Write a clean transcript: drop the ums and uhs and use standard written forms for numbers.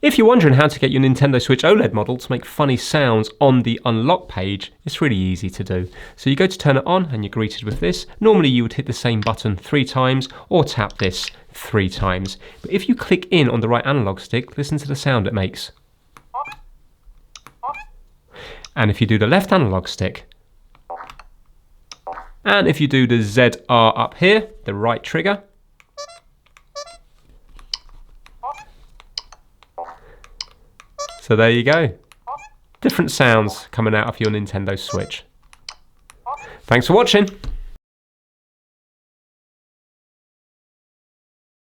If you're wondering how to get your Nintendo Switch OLED model to make funny sounds on the unlock page, it's really easy to do. So you go to turn it on and you're greeted with this. Normally you would hit the same button 3 times or tap this 3 times. But if you click in on the right analog stick, listen to the sound it makes. And if you do the left analog stick, and if you do the ZR up here, the right trigger, so there you go. Different sounds coming out of your Nintendo Switch. Thanks for watching.